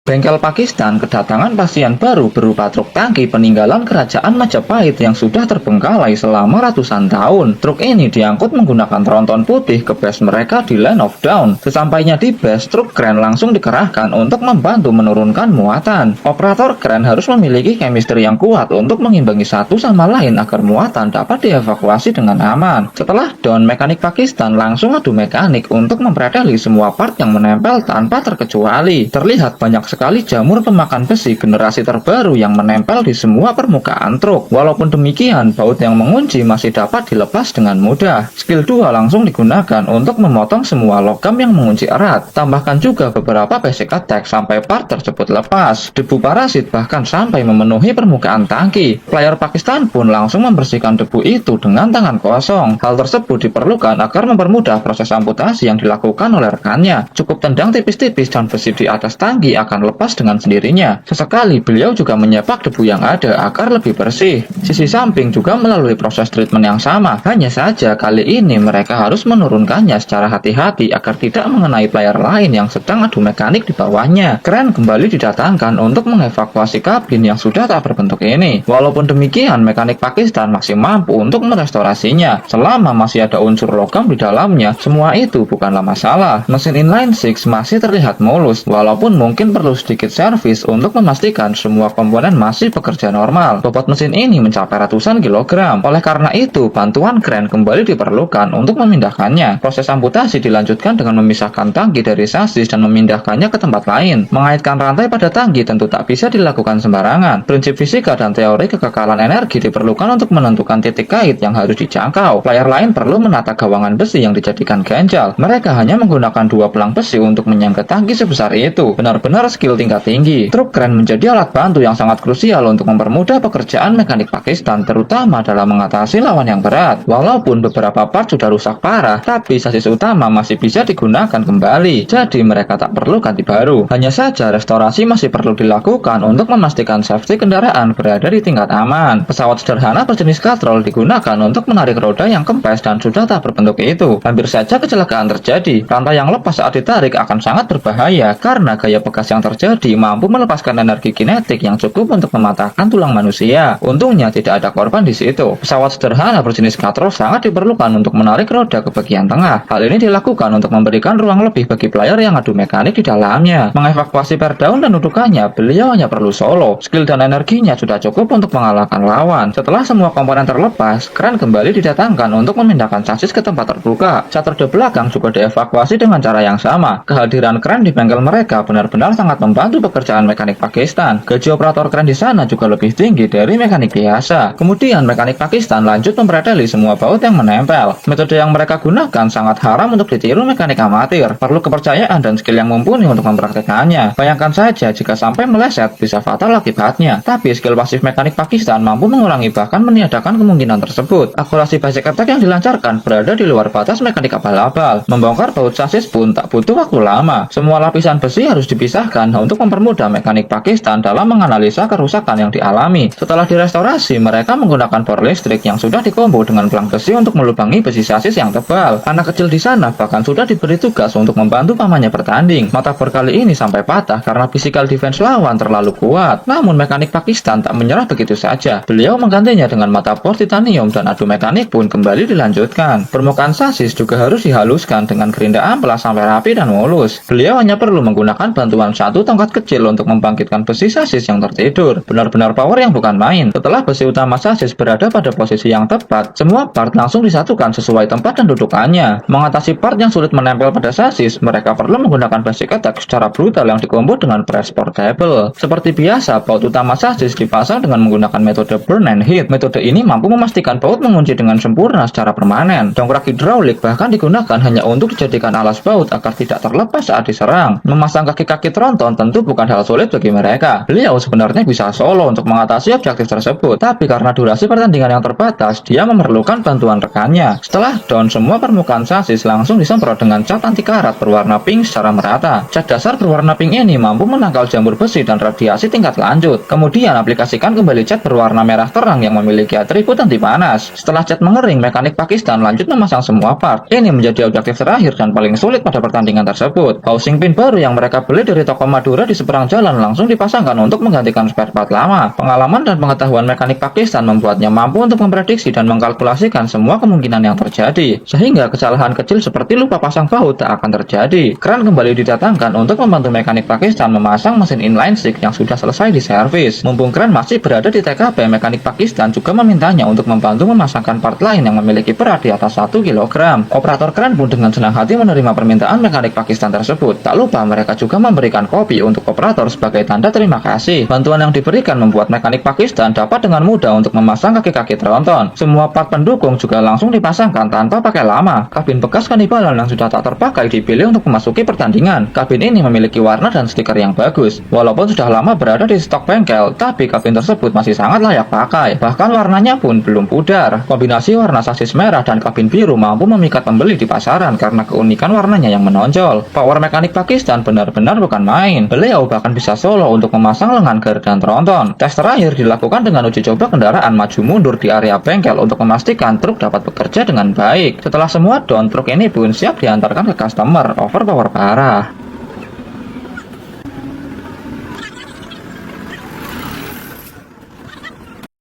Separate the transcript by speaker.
Speaker 1: Bengkel Pakistan kedatangan pasien baru berupa truk tangki peninggalan kerajaan Majapahit yang sudah terbengkalai selama ratusan tahun. Truk ini diangkut menggunakan tronton putih ke base mereka di Land of Dawn. Sesampainya di base, truk kren langsung dikerahkan untuk membantu menurunkan muatan. Operator kren harus memiliki chemistry yang kuat untuk mengimbangi satu sama lain agar muatan dapat dievakuasi dengan aman. Setelah down, mekanik Pakistan langsung adu mekanik untuk mempredeli semua part yang menempel tanpa terkecuali. Terlihat banyak sekali jamur pemakan besi generasi terbaru yang menempel di semua permukaan truk. Walaupun demikian, baut yang mengunci masih dapat dilepas dengan mudah. Skill 2 langsung digunakan untuk memotong semua logam yang mengunci erat. Tambahkan juga beberapa basic attack sampai part tersebut lepas. Debu parasit bahkan sampai memenuhi permukaan tangki. Player Pakistan pun langsung membersihkan debu itu dengan tangan kosong. Hal tersebut diperlukan agar mempermudah proses amputasi yang dilakukan oleh rekannya. Cukup tendang tipis-tipis dan besi di atas tangki akan lepas dengan sendirinya. Sesekali beliau juga menyepak debu yang ada agar lebih bersih. Sisi samping juga melalui proses treatment yang sama. Hanya saja kali ini mereka harus menurunkannya secara hati-hati agar tidak mengenai player lain yang sedang adu mekanik di bawahnya. Kren kembali didatangkan untuk mengevakuasi kabin yang sudah tak berbentuk ini. Walaupun demikian, mekanik Pakistan masih mampu untuk merestorasinya. Selama masih ada unsur logam di dalamnya, semua itu bukanlah masalah. Mesin inline 6 masih terlihat mulus, walaupun mungkin perlu sedikit servis untuk memastikan semua komponen masih bekerja normal. Bobot mesin ini mencapai ratusan kilogram. Oleh karena itu, bantuan kren kembali diperlukan untuk memindahkannya. Proses amputasi dilanjutkan dengan memisahkan tangki dari sasis dan memindahkannya ke tempat lain. Mengaitkan rantai pada tangki tentu tak bisa dilakukan sembarangan. Prinsip fisika dan teori kekekalan energi diperlukan untuk menentukan titik kait yang harus dijangkau. Player lain perlu menata gawangan besi yang dijadikan ganjal. Mereka hanya menggunakan dua pelang besi untuk menyangga tangki sebesar itu. Benar-benar skill tingkat tinggi. Truk kren menjadi alat bantu yang sangat krusial untuk mempermudah pekerjaan mekanik Pakistan, terutama dalam mengatasi lawan yang berat. Walaupun beberapa part sudah rusak parah, tapi sasis utama masih bisa digunakan kembali. Jadi mereka tak perlu ganti baru. Hanya saja restorasi masih perlu dilakukan untuk memastikan safety kendaraan berada di tingkat aman. Pesawat sederhana berjenis katrol digunakan untuk menarik roda yang kempes dan sudah tak berbentuk itu. Hampir saja kecelakaan terjadi. Rantai yang lepas saat ditarik akan sangat berbahaya karena gaya pegas yang terjadi mampu melepaskan energi kinetik yang cukup untuk mematahkan tulang manusia. Untungnya tidak ada korban di situ. Pesawat sederhana berjenis katrol sangat diperlukan untuk menarik roda ke bagian tengah. Hal ini dilakukan untuk memberikan ruang lebih bagi player yang adu mekanik di dalamnya. Mengevakuasi Perdaun dan dudukannya, beliau hanya perlu solo. Skill dan energinya sudah cukup untuk mengalahkan lawan. Setelah semua komponen terlepas, kren kembali didatangkan untuk memindahkan sasis ke tempat terbuka. Saat roda belakang juga dievakuasi dengan cara yang sama. Kehadiran kren di bengkel mereka benar-benar sangat membantu pekerjaan mekanik Pakistan. Gaji operator kren di sana juga lebih tinggi dari mekanik biasa. Kemudian mekanik Pakistan lanjut mempredeli semua baut yang menempel. Metode yang mereka gunakan sangat haram untuk ditiru mekanik amatir. Perlu kepercayaan dan skill yang mumpuni untuk mempraktekannya. Bayangkan saja jika sampai meleset bisa fatal akibatnya. Tapi skill pasif mekanik Pakistan mampu mengurangi bahkan meniadakan kemungkinan tersebut. Akurasi basic attack yang dilancarkan berada di luar batas mekanik abal-abal. Membongkar baut sasis pun tak butuh waktu lama. Semua lapisan besi harus dipisahkan untuk mempermudah mekanik Pakistan dalam menganalisa kerusakan yang dialami. Setelah direstorasi, mereka menggunakan bor listrik yang sudah dikombo dengan pelang besi untuk melubangi besi sasis yang tebal. Anak kecil di sana bahkan sudah diberi tugas untuk membantu pamannya bertanding. Mata bor kali ini sampai patah karena physical defense lawan terlalu kuat. Namun mekanik Pakistan tak menyerah begitu saja. Beliau menggantinya dengan mata bor titanium dan adu mekanik pun kembali dilanjutkan. Permukaan sasis juga harus dihaluskan dengan gerinda amplas sampai rapi dan mulus. Beliau hanya perlu menggunakan bantuan satu tongkat kecil untuk membangkitkan besi sasis yang tertidur. Benar-benar power yang bukan main. Setelah besi utama sasis berada pada posisi yang tepat, semua part langsung disatukan sesuai tempat dan dudukannya. Mengatasi part yang sulit menempel pada sasis, mereka perlu menggunakan basic attack secara brutal yang dikombo dengan press portable. Seperti biasa, baut utama sasis dipasang dengan menggunakan metode burn and hit. Metode ini mampu memastikan baut mengunci dengan sempurna secara permanen. Dongkrak hidraulik bahkan digunakan hanya untuk dijadikan alas baut agar tidak terlepas saat diserang. Memasang kaki-kaki tronton tentu bukan hal sulit bagi mereka. Beliau sebenarnya bisa solo untuk mengatasi objektif tersebut, tapi karena durasi pertandingan yang terbatas, dia memerlukan bantuan rekannya. Setelah down, semua permukaan sasis langsung disemprot dengan cat anti karat berwarna pink secara merata. Cat dasar berwarna pink ini mampu menangkal jamur besi dan radiasi tingkat lanjut. Kemudian aplikasikan kembali cat berwarna merah terang yang memiliki atribut anti panas. Setelah cat mengering, mekanik Pakistan lanjut memasang semua part. Ini menjadi objektif terakhir dan paling sulit pada pertandingan tersebut. Housing pin baru yang mereka beli dari toko Madura di seberang jalan langsung dipasangkan untuk menggantikan spare part lama. Pengalaman dan pengetahuan mekanik Pakistan membuatnya mampu untuk memprediksi dan mengkalkulasikan semua kemungkinan yang terjadi, sehingga kesalahan kecil seperti lupa pasang baut tak akan terjadi. Kran kembali didatangkan untuk membantu mekanik Pakistan memasang mesin inline six yang sudah selesai diservis. Mumpung kran masih berada di TKP, mekanik Pakistan juga memintanya untuk membantu memasangkan part lain yang memiliki berat di atas 1 kg. Operator kran pun dengan senang hati menerima permintaan mekanik Pakistan tersebut. Tak lupa mereka juga memberikan kopi untuk operator sebagai tanda terima kasih. Bantuan yang diberikan membuat mekanik Pakistan dapat dengan mudah untuk memasang kaki-kaki tronton. Semua part pendukung juga langsung dipasangkan tanpa pakai lama. Kabin bekas Kannibalan yang sudah tak terpakai dipilih untuk memasuki pertandingan. Kabin ini memiliki warna dan stiker yang bagus. Walaupun sudah lama berada di stok bengkel, tapi kabin tersebut masih sangat layak pakai. Bahkan warnanya pun belum pudar. Kombinasi warna sasis merah dan kabin biru mampu memikat pembeli di pasaran karena keunikan warnanya yang menonjol. Power mekanik Pakistan benar-benar bukan main. Beliau bahkan bisa solo untuk memasang lengan gear dan tronton. Tes terakhir dilakukan dengan uji coba kendaraan maju mundur di area bengkel untuk memastikan truk dapat bekerja dengan baik. Setelah semua down, truk ini pun siap diantarkan ke customer. Overpower parah.